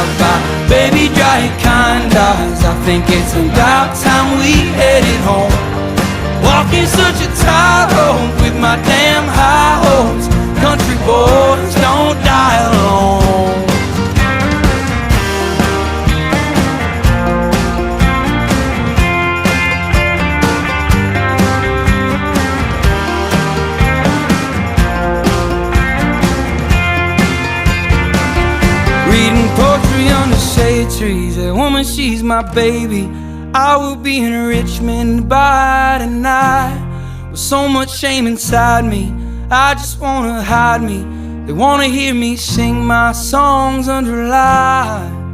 lullaby. Baby, dry your kind eyes, I think it's about time we headed home. Walking such a tightrope with my damn high hopes. Country boys don't die alone. Reading poetry under shade trees. That woman, she's my baby. I will be in Richmond by tonight. With so much shame inside me, I just wanna hide me. They wanna hear me sing my songs under light.